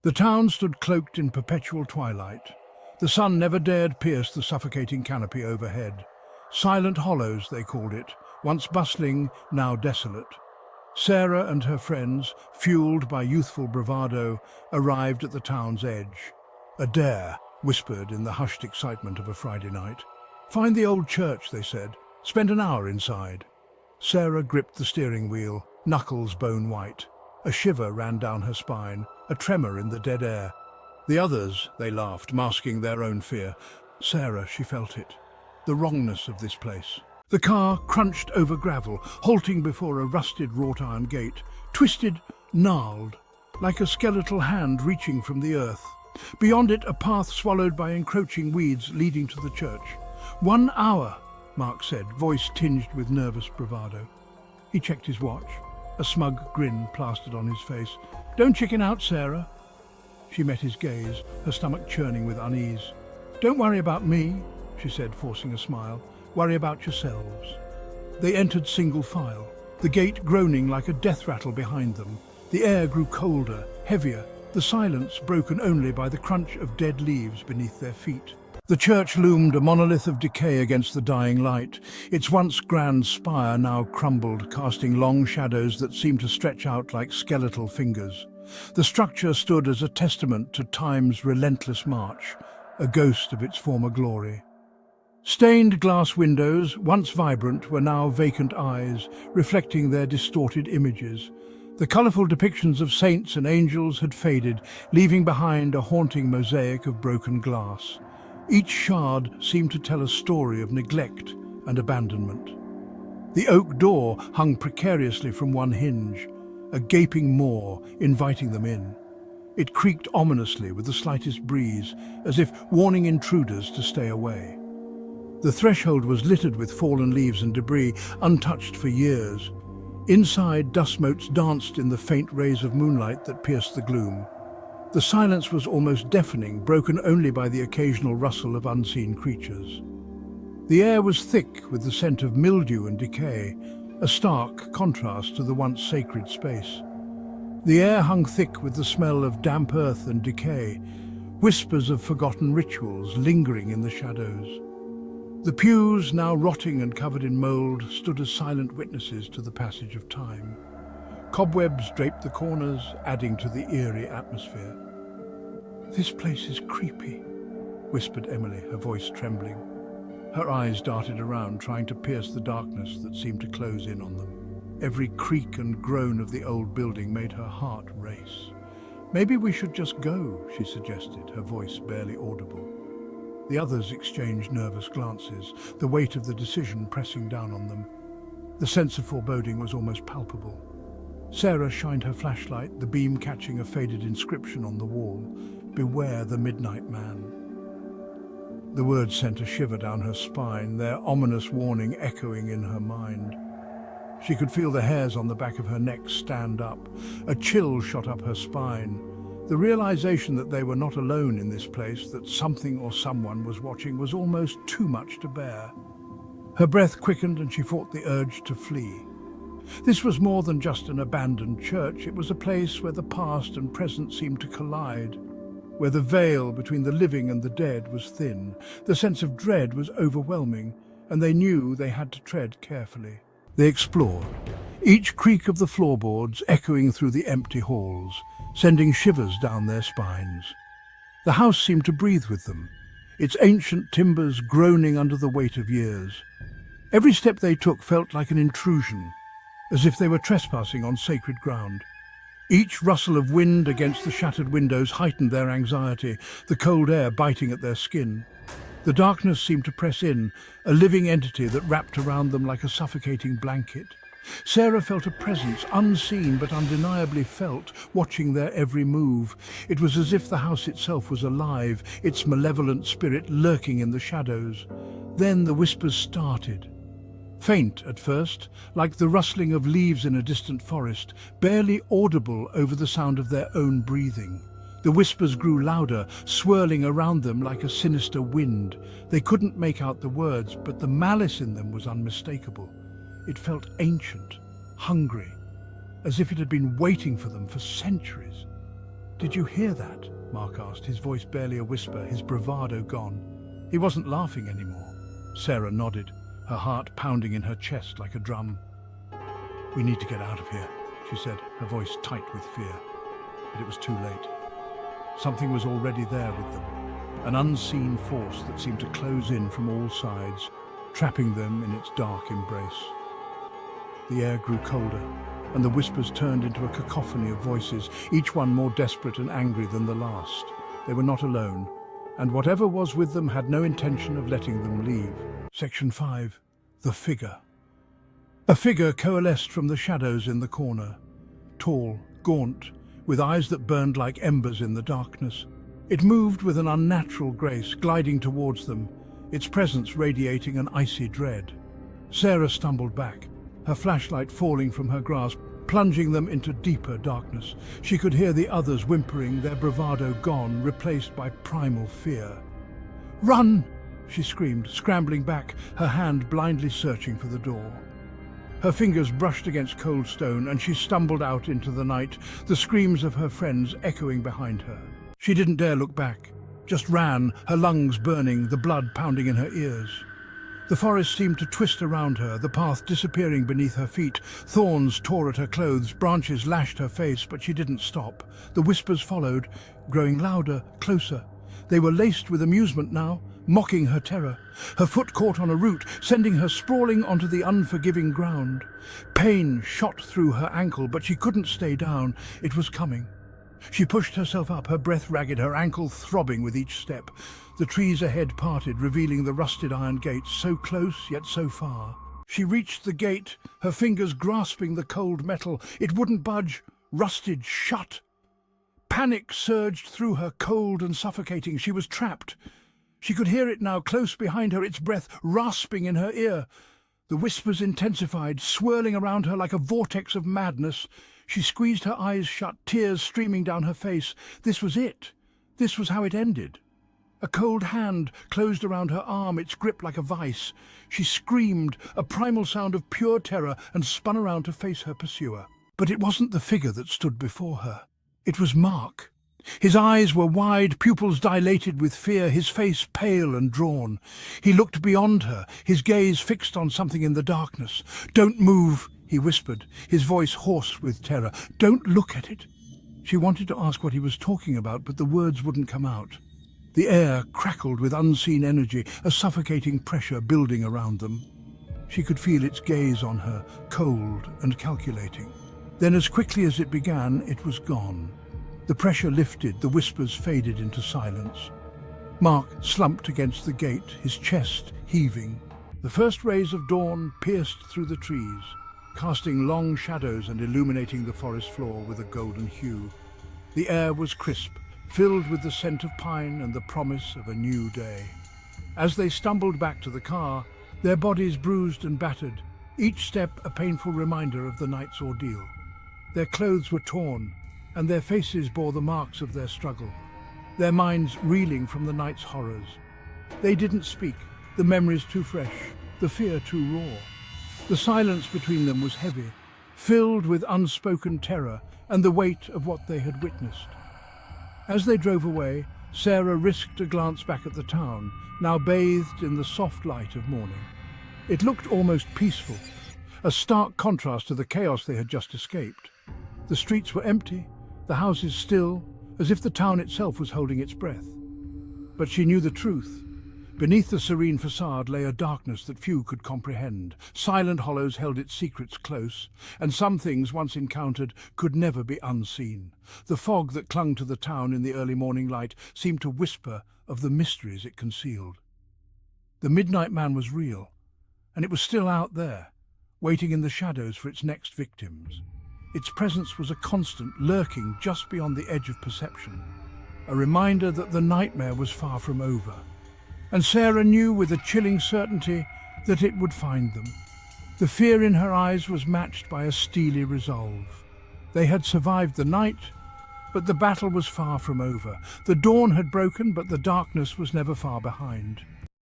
The town stood cloaked in perpetual twilight. The sun never dared pierce the suffocating canopy overhead. Silent hollows, they called it, once bustling, now desolate. Sarah and her friends, fueled by youthful bravado, arrived at the town's edge. A dare, whispered in the hushed excitement of a Friday night. Find the old church, they said. Spend an hour inside. Sarah gripped the steering wheel, knuckles bone white. A shiver ran down her spine, a tremor in the dead air. The others, they laughed, masking their own fear. Sarah, she felt it. The wrongness of this place. The car crunched over gravel, halting before a rusted wrought-iron gate, twisted, gnarled, like a skeletal hand reaching from the earth. Beyond it, a path swallowed by encroaching weeds leading to the church. 1 hour, Mark said, voice tinged with nervous bravado. He checked his watch, a smug grin plastered on his face. Don't chicken out, Sarah. She met his gaze, her stomach churning with unease. Don't worry about me, she said, forcing a smile. Worry about yourselves. They entered single file, the gate groaning like a death rattle behind them. The air grew colder, heavier, the silence broken only by the crunch of dead leaves beneath their feet. The church loomed, a monolith of decay against the dying light. Its once grand spire now crumbled, casting long shadows that seemed to stretch out like skeletal fingers. The structure stood as a testament to time's relentless march, a ghost of its former glory. Stained glass windows, once vibrant, were now vacant eyes, reflecting their distorted images. The colourful depictions of saints and angels had faded, leaving behind a haunting mosaic of broken glass. Each shard seemed to tell a story of neglect and abandonment. The oak door hung precariously from one hinge, a gaping maw inviting them in. It creaked ominously with the slightest breeze, as if warning intruders to stay away. The threshold was littered with fallen leaves and debris, untouched for years. Inside, dust motes danced in the faint rays of moonlight that pierced the gloom. The silence was almost deafening, broken only by the occasional rustle of unseen creatures. The air was thick with the scent of mildew and decay, a stark contrast to the once sacred space. The air hung thick with the smell of damp earth and decay, whispers of forgotten rituals lingering in the shadows. The pews, now rotting and covered in mould, stood as silent witnesses to the passage of time. Cobwebs draped the corners, adding to the eerie atmosphere. "This place is creepy," whispered Emily, her voice trembling. Her eyes darted around, trying to pierce the darkness that seemed to close in on them. Every creak and groan of the old building made her heart race. "Maybe we should just go," she suggested, her voice barely audible. The others exchanged nervous glances, the weight of the decision pressing down on them. The sense of foreboding was almost palpable. Sarah shined her flashlight, the beam catching a faded inscription on the wall. "Beware the Midnight Man." The words sent a shiver down her spine, their ominous warning echoing in her mind. She could feel the hairs on the back of her neck stand up. A chill shot up her spine. The realization that they were not alone in this place, that something or someone was watching, was almost too much to bear. Her breath quickened and she fought the urge to flee. This was more than just an abandoned church. It was a place where the past and present seemed to collide, where the veil between the living and the dead was thin. The sense of dread was overwhelming, and they knew they had to tread carefully. They explored, each creak of the floorboards echoing through the empty halls, sending shivers down their spines. The house seemed to breathe with them, its ancient timbers groaning under the weight of years. Every step they took felt like an intrusion, as if they were trespassing on sacred ground. Each rustle of wind against the shattered windows heightened their anxiety, the cold air biting at their skin. The darkness seemed to press in, a living entity that wrapped around them like a suffocating blanket. Sarah felt a presence, unseen but undeniably felt, watching their every move. It was as if the house itself was alive, its malevolent spirit lurking in the shadows. Then the whispers started. Faint at first, like the rustling of leaves in a distant forest, barely audible over the sound of their own breathing. The whispers grew louder, swirling around them like a sinister wind. They couldn't make out the words, but the malice in them was unmistakable. It felt ancient, hungry, as if it had been waiting for them for centuries. "Did you hear that?" Mark asked, his voice barely a whisper, his bravado gone. He wasn't laughing anymore. Sarah nodded, her heart pounding in her chest like a drum. "We need to get out of here," she said, her voice tight with fear. But it was too late. Something was already there with them, an unseen force that seemed to close in from all sides, trapping them in its dark embrace. The air grew colder, and the whispers turned into a cacophony of voices, each one more desperate and angry than the last. They were not alone, and whatever was with them had no intention of letting them leave. Section 5. The Figure. A figure coalesced from the shadows in the corner. Tall, gaunt, with eyes that burned like embers in the darkness. It moved with an unnatural grace, gliding towards them, its presence radiating an icy dread. Sarah stumbled back, her flashlight falling from her grasp, plunging them into deeper darkness. She could hear the others whimpering, their bravado gone, replaced by primal fear. "Run!" she screamed, scrambling back, her hand blindly searching for the door. Her fingers brushed against cold stone, and she stumbled out into the night, the screams of her friends echoing behind her. She didn't dare look back, just ran, her lungs burning, the blood pounding in her ears. The forest seemed to twist around her, the path disappearing beneath her feet. Thorns tore at her clothes, branches lashed her face, but she didn't stop. The whispers followed, growing louder, closer. They were laced with amusement now, mocking her terror. Her foot caught on a root, sending her sprawling onto the unforgiving ground. Pain shot through her ankle, but she couldn't stay down. It was coming. She pushed herself up, her breath ragged, her ankle throbbing with each step. The trees ahead parted, revealing the rusted iron gate, so close yet so far. She reached the gate, her fingers grasping the cold metal. It wouldn't budge, rusted shut. Panic surged through her, cold and suffocating. She was trapped. She could hear it now, close behind her, its breath rasping in her ear. The whispers intensified, swirling around her like a vortex of madness. She squeezed her eyes shut, tears streaming down her face. This was it. This was how it ended. A cold hand closed around her arm, its grip like a vice. She screamed, a primal sound of pure terror, and spun around to face her pursuer. But it wasn't the figure that stood before her. It was Mark. His eyes were wide, pupils dilated with fear, his face pale and drawn. He looked beyond her, his gaze fixed on something in the darkness. "Don't move," he whispered, his voice hoarse with terror. "Don't look at it." She wanted to ask what he was talking about, but the words wouldn't come out. The air crackled with unseen energy, a suffocating pressure building around them. She could feel its gaze on her, cold and calculating. Then, as quickly as it began, it was gone. The pressure lifted, the whispers faded into silence. Mark slumped against the gate, his chest heaving. The first rays of dawn pierced through the trees, casting long shadows and illuminating the forest floor with a golden hue. The air was crisp, filled with the scent of pine and the promise of a new day. As they stumbled back to the car, their bodies bruised and battered, each step a painful reminder of the night's ordeal. Their clothes were torn, and their faces bore the marks of their struggle, their minds reeling from the night's horrors. They didn't speak, the memories too fresh, the fear too raw. The silence between them was heavy, filled with unspoken terror and the weight of what they had witnessed. As they drove away, Sarah risked a glance back at the town, now bathed in the soft light of morning. It looked almost peaceful, a stark contrast to the chaos they had just escaped. The streets were empty, the houses still, as if the town itself was holding its breath. But she knew the truth. Beneath the serene facade lay a darkness that few could comprehend. Silent hollows held its secrets close, and some things once encountered could never be unseen. The fog that clung to the town in the early morning light seemed to whisper of the mysteries it concealed. The Midnight Man was real, and it was still out there, waiting in the shadows for its next victims. Its presence was a constant, lurking just beyond the edge of perception, a reminder that the nightmare was far from over. And Sarah knew with a chilling certainty that it would find them. The fear in her eyes was matched by a steely resolve. They had survived the night, but the battle was far from over. The dawn had broken, but the darkness was never far behind.